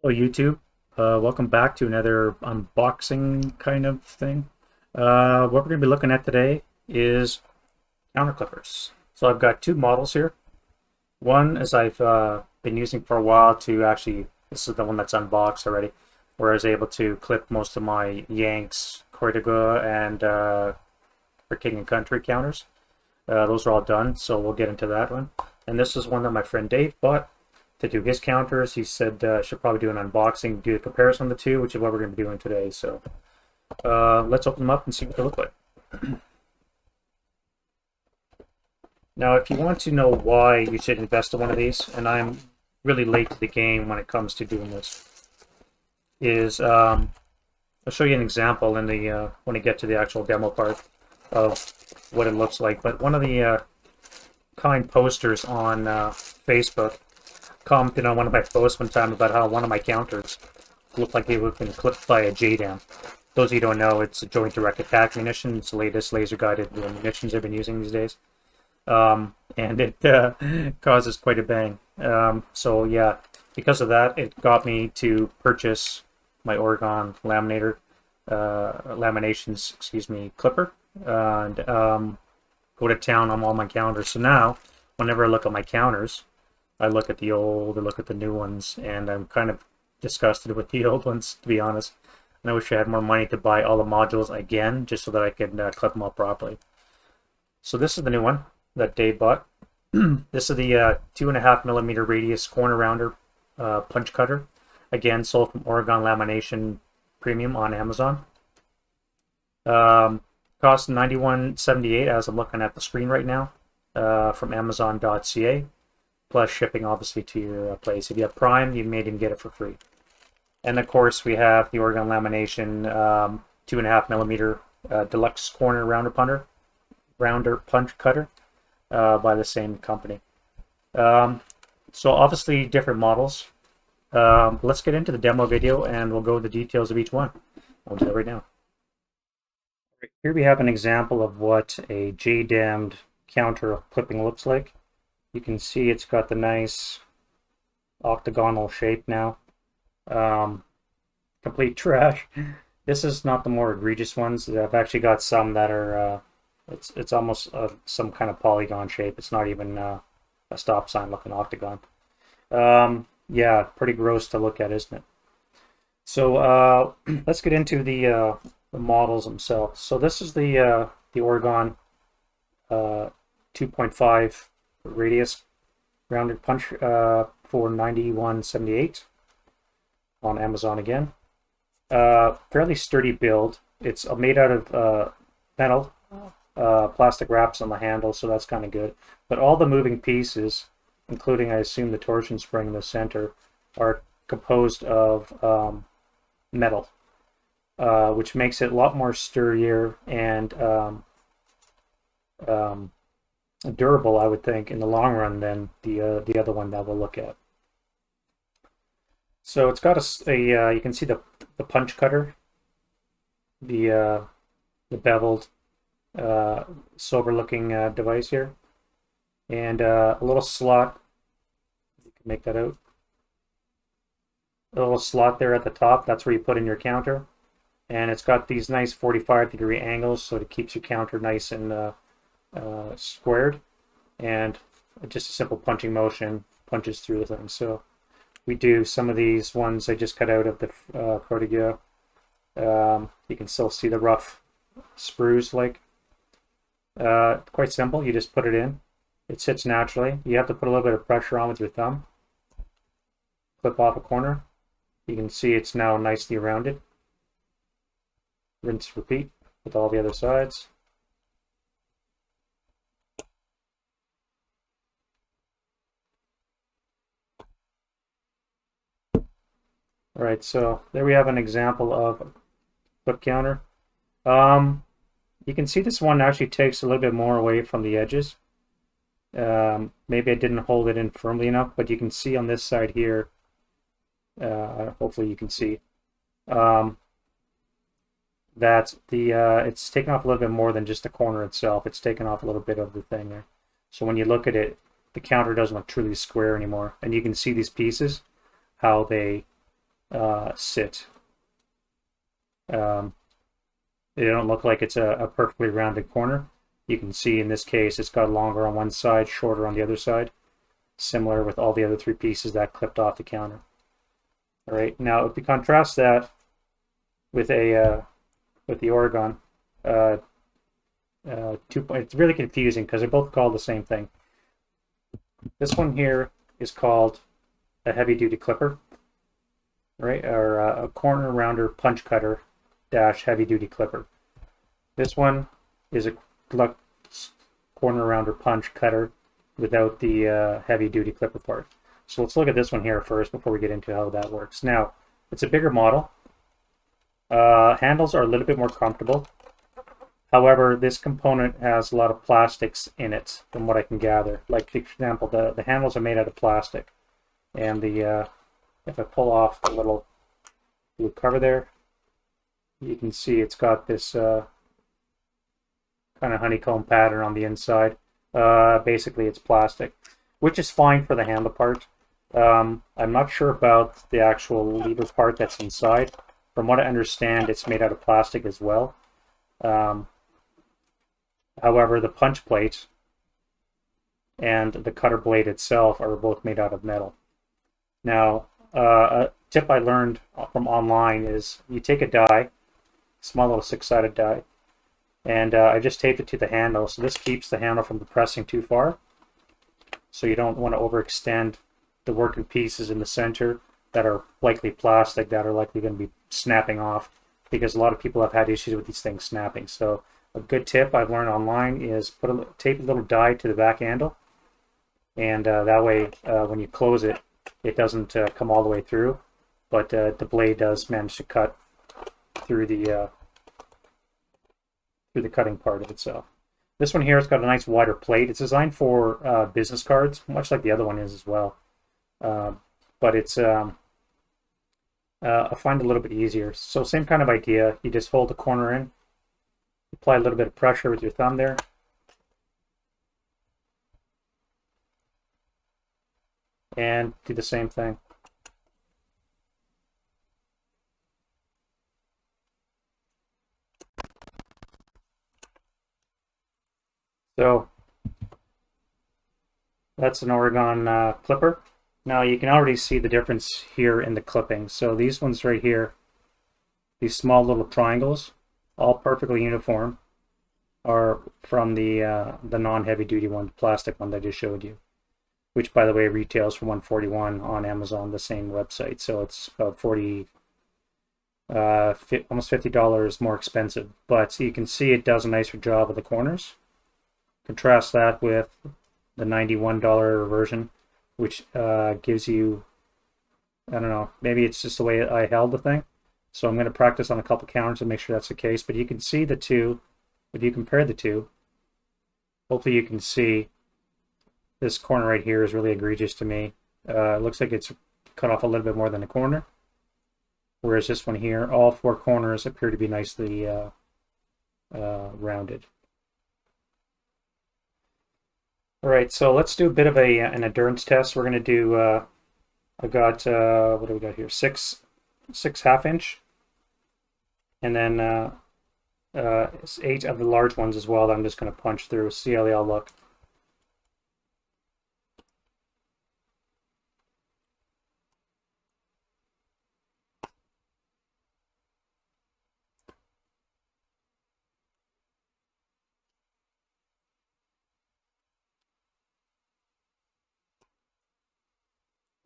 Hello YouTube, welcome back to another unboxing kind of thing. What we're going to be looking at today is counter clippers. So I've got two models here. One is I've been using for a while to actually, this is the one that's unboxed already, where I was able to clip most of my Yanks, Cortega, and for King and Country counters. Those are all done, so we'll get into that one. And this is one that my friend Dave bought to do his counters. He said should probably do an unboxing, do a comparison of the two, which is what we're going to be doing today. So let's open them up and see what they look like. Now, if you want to know why you should invest in one of these, and I'm really late to the game when it comes to doing this, is I'll show you an example in the when I get to the actual demo part of what it looks like. But one of the kind posters on Facebook commented on one of my posts one time about how one of my counters looked like it would have been clipped by a JDAM. Those of you who don't know, it's a Joint Direct Attack munition. It's the latest laser-guided munitions I've been using these days. And it causes quite a bang. So yeah, because of that, it got me to purchase my Oregon Laminations, clipper, and go to town on all my counters. So now, whenever I look at my counters, I look at the old, I look at the new ones, and I'm kind of disgusted with the old ones, to be honest. And I wish I had more money to buy all the modules again, just so that I could clip them up properly. So this is the new one that Dave bought. This is the 2.5mm radius corner rounder punch cutter. Again, sold from Oregon Lamination Premium on Amazon. Cost $91.78 as I'm looking at the screen right now from Amazon.ca. Plus shipping, obviously, to your place. If you have Prime, you may even get it for free. And of course, we have the Oregon Lamination 2.5mm deluxe corner rounder punch cutter by the same company. So obviously, different models. Let's get into the demo video, and we'll go into the details of each one. I'll do that right now. Here we have an example of what a JDAM counter clipping looks like. You can see it's got the nice octagonal shape now. Complete trash. This is not the more egregious ones. I've actually got some that are, it's almost some kind of polygon shape. It's not even a stop sign looking octagon. Yeah, pretty gross to look at, isn't it? So let's get into the models themselves. So this is the Oregon 2.5 radius rounded punch for $91.78 on Amazon again. Fairly sturdy build. It's made out of metal, plastic wraps on the handle, so that's kind of good. But all the moving pieces, including I assume the torsion spring in the center, are composed of metal, which makes it a lot more sturdier and durable, I would think, in the long run than the other one that we'll look at. So it's got a you can see the punch cutter, the beveled silver-looking device here, and a little slot. You can make that out. A little slot there at the top. That's where you put in your counter, and it's got these nice 45-degree angles, so it keeps your counter nice and squared, and just a simple punching motion punches through the thing. So we do some of these ones I just cut out of the Cortega. You can still see the rough sprues. Like quite simple. You just put it in. It sits naturally. You have to put a little bit of pressure on with your thumb. Clip off a corner. You can see it's now nicely rounded. Rinse, repeat with all the other sides. All right, so there we have an example of a clip counter. You can see this one actually takes a little bit more away from the edges. Maybe I didn't hold it in firmly enough, but you can see on this side here, hopefully you can see, that it's taken off a little bit more than just the corner itself. It's taken off a little bit of the thing there. So when you look at it, the counter doesn't look truly square anymore. And you can see these pieces, how they sit. They don't look like it's a perfectly rounded corner. You can see in this case it's got longer on one side, shorter on the other side. Similar with all the other three pieces that clipped off the counter. All right, now if we contrast that with the Oregon, it's really confusing because they're both called the same thing. This one here is called a heavy-duty clipper, right? Or a corner rounder punch cutter dash heavy-duty clipper. This one is a corner rounder punch cutter without the heavy-duty clipper part. So let's look at this one here first before we get into how that works. Now, it's a bigger model. Handles are a little bit more comfortable. However, this component has a lot of plastics in it, from what I can gather. Like, for example, the handles are made out of plastic. And if I pull off the little blue cover there, you can see it's got this kind of honeycomb pattern on the inside. Basically, it's plastic, which is fine for the handle part. I'm not sure about the actual lever part that's inside. From what I understand, it's made out of plastic as well. However, the punch plate and the cutter blade itself are both made out of metal. Now, a tip I learned from online is you take a die, small little 6-sided die, and I just taped it to the handle. So this keeps the handle from depressing too far. So you don't want to overextend the working pieces in the center that are likely plastic, that are likely going to be snapping off, because a lot of people have had issues with these things snapping. So a good tip I've learned online is tape a little die to the back handle, and that way when you close it, it doesn't come all the way through, but the blade does manage to cut through the cutting part of itself. This one here has got a nice wider plate. It's designed for business cards, much like the other one is as well. But it's I find it a little bit easier. So same kind of idea. You just hold the corner in, apply a little bit of pressure with your thumb there, and do the same thing. So that's an Oregon clipper. Now you can already see the difference here in the clipping. So these ones right here, these small little triangles, all perfectly uniform, are from the non-heavy duty one, the plastic one that I just showed you, which by the way retails for $141 on Amazon, the same website. So it's about almost $50 more expensive. But you can see it does a nicer job of the corners. Contrast that with the $91 version, which gives you, I don't know, maybe it's just the way I held the thing. So I'm going to practice on a couple counters to make sure that's the case. But you can see the two, if you compare the two, hopefully you can see this corner right here is really egregious to me. It looks like it's cut off a little bit more than the corner. Whereas this one here, all four corners appear to be nicely rounded. All right, so let's do a bit of an endurance test. We're going to do, I've got, what do we got here? Six 1/2-inch, and then 8 of the large ones as well that I'm just going to punch through, see how they all look.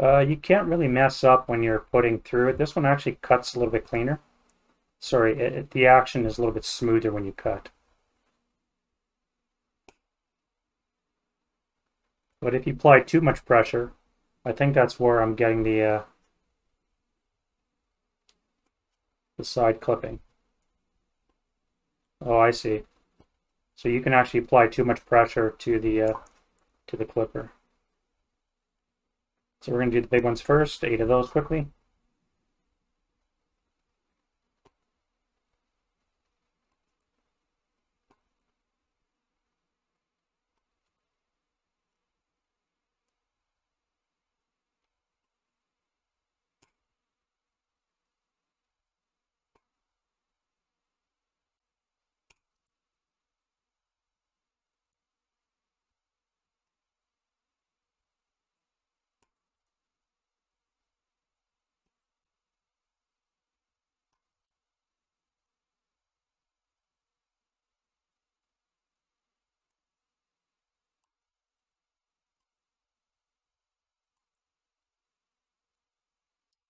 You can't really mess up when you're putting through it. This one actually cuts a little bit cleaner. Sorry, the action is a little bit smoother when you cut. But if you apply too much pressure, I think that's where I'm getting the side clipping. Oh, I see. So you can actually apply too much pressure to the clipper. So we're going to do the big ones first, 8 of those quickly.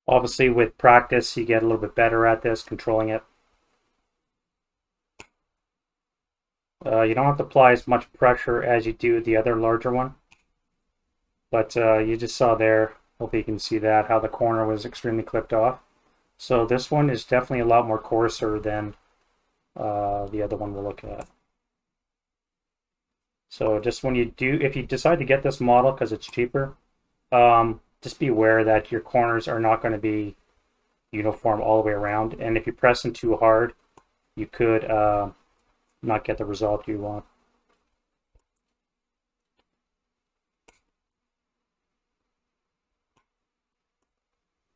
Obviously, with practice, you get a little bit better at this, controlling it. You don't have to apply as much pressure as you do the other larger one. But you just saw there, hopefully you can see that, how the corner was extremely clipped off. So this one is definitely a lot more coarser than the other one we'll look at. So just when you do, if you decide to get this model because it's cheaper, just be aware that your corners are not going to be uniform all the way around. And if you press them too hard, you could not get the result you want.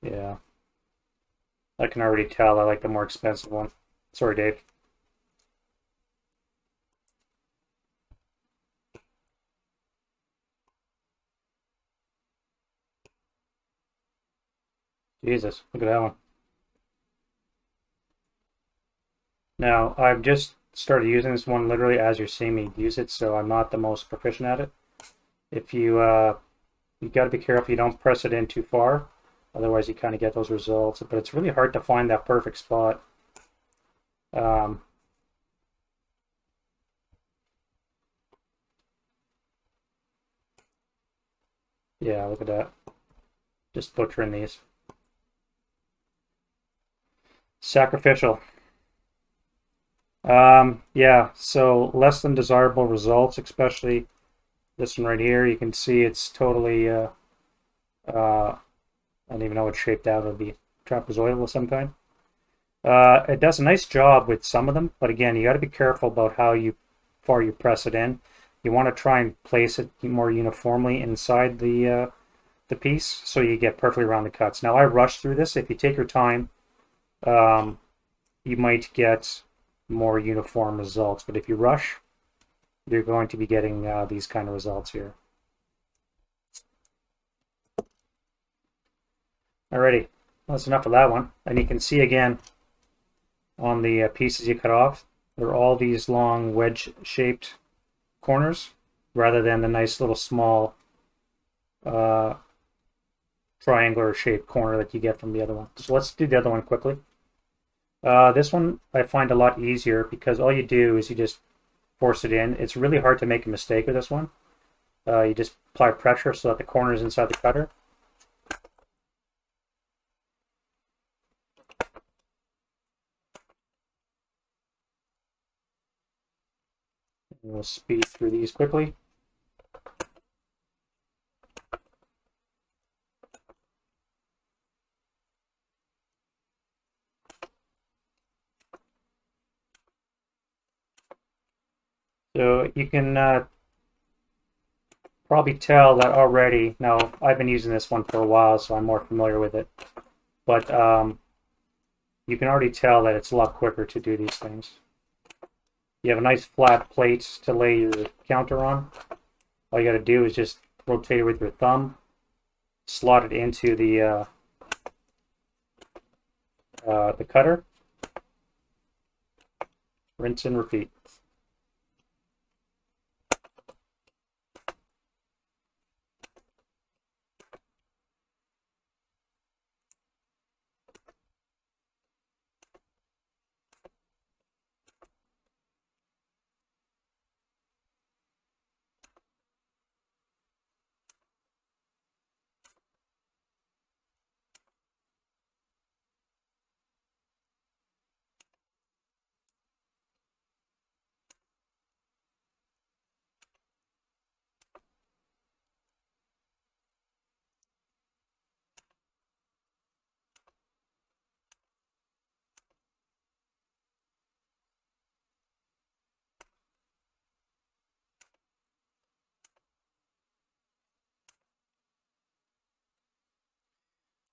Yeah. I can already tell I like the more expensive one. Sorry, Dave. Jesus, look at that one. Now, I've just started using this one literally as you're seeing me use it, so I'm not the most proficient at it. If you got to be careful you don't press it in too far, otherwise you kind of get those results. But it's really hard to find that perfect spot. Yeah, look at that. Just butchering these. Sacrificial. Yeah, so less than desirable results, especially this one right here. You can see it's totally, I don't even know what shape that would be. Trapezoidal of some kind. It does a nice job with some of them, but again, you got to be careful about how far you press it in. You want to try and place it more uniformly inside the piece so you get perfectly around the cuts. Now, I rushed through this. If you take your time, you might get more uniform results, but if you rush, you're going to be getting these kind of results here. Alrighty, that's enough of that one. And you can see again on the pieces you cut off, they're all these long wedge-shaped corners rather than the nice little small triangular shaped corner that you get from the other one. So let's do the other one quickly. This one I find a lot easier because all you do is you just force it in. It's really hard to make a mistake with this one. You just apply pressure so that the corner is inside the cutter. And we'll speed through these quickly. So you can probably tell that already. Now, I've been using this one for a while, so I'm more familiar with it. But you can already tell that it's a lot quicker to do these things. You have a nice flat plate to lay your counter on. All you got to do is just rotate it with your thumb, slot it into the cutter, rinse and repeat.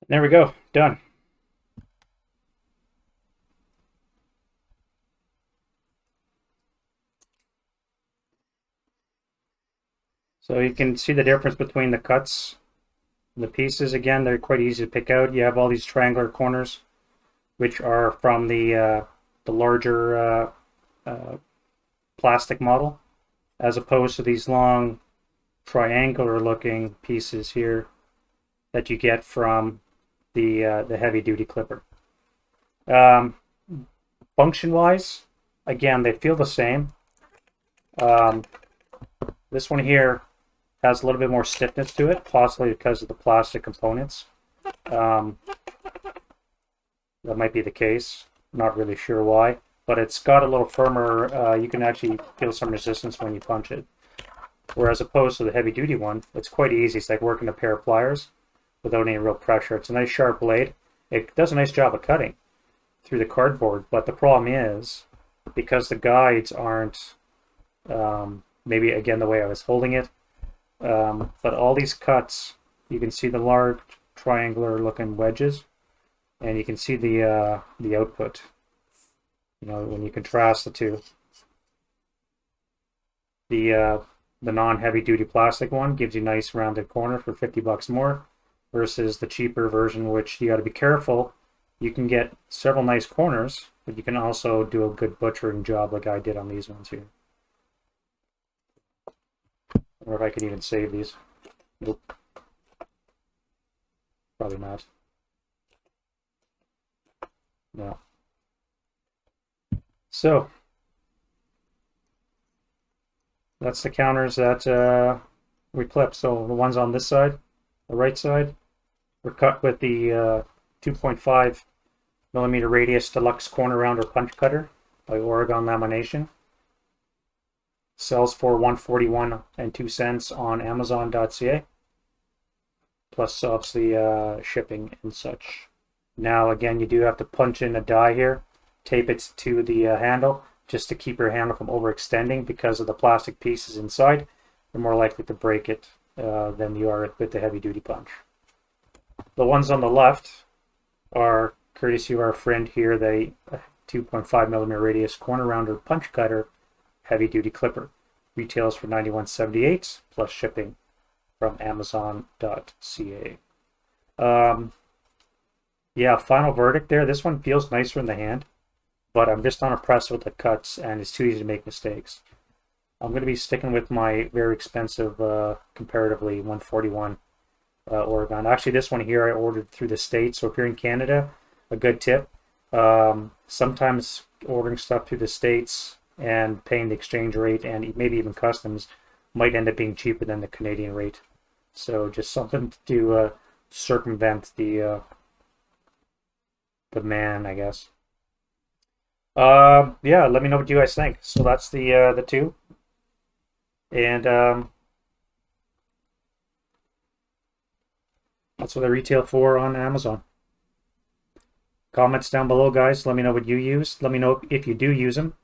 There we go, done. So you can see the difference between the cuts and the pieces. Again, they're quite easy to pick out. You have all these triangular corners, which are from the larger plastic model, as opposed to these long triangular looking pieces here that you get from the heavy duty clipper. Function wise, again, they feel the same. This one here has a little bit more stiffness to it, possibly because of the plastic components. That might be the case. Not really sure why, but it's got a little firmer. You can actually feel some resistance when you punch it. Whereas opposed to the heavy duty one, it's quite easy. It's like working a pair of pliers without any real pressure. It's a nice sharp blade. It does a nice job of cutting through the cardboard, but the problem is, because the guides aren't, maybe again the way I was holding it, but all these cuts, you can see the large triangular looking wedges, and you can see the output, you know, when you contrast the two. The non-heavy duty plastic one gives you a nice rounded corner for $50 more, versus the cheaper version, which you got to be careful. You can get several nice corners, but you can also do a good butchering job like I did on these ones here. Or if I could even save these. Nope. Probably not. No. So that's the counters that we clipped. So the ones on this side, the right side, were cut with the 2.5 millimeter radius deluxe corner rounder punch cutter by Oregon Lamination. Sells for $141.02 on Amazon.ca, plus obviously shipping and such. Now again, you do have to punch in a die here, tape it to the handle, just to keep your handle from overextending, because of the plastic pieces inside. You're more likely to break it than you are with the heavy duty punch. The ones on the left are courtesy of our friend here, the 2.5 millimeter radius corner rounder punch cutter heavy duty clipper. Retails for $91.78 plus shipping from Amazon.ca. Yeah, final verdict there. This one feels nicer in the hand, but I'm just not impressed with the cuts, and it's too easy to make mistakes. I'm going to be sticking with my very expensive, comparatively, 141 Oregon. Actually, this one here I ordered through the States, so if you're in Canada, a good tip. Sometimes ordering stuff through the States and paying the exchange rate and maybe even customs might end up being cheaper than the Canadian rate. So just something to circumvent the man, I guess. Yeah, let me know what you guys think. So that's the two, and that's what they retail for on Amazon. Comments down below, guys. Let me know what you use. Let me know if you do use them.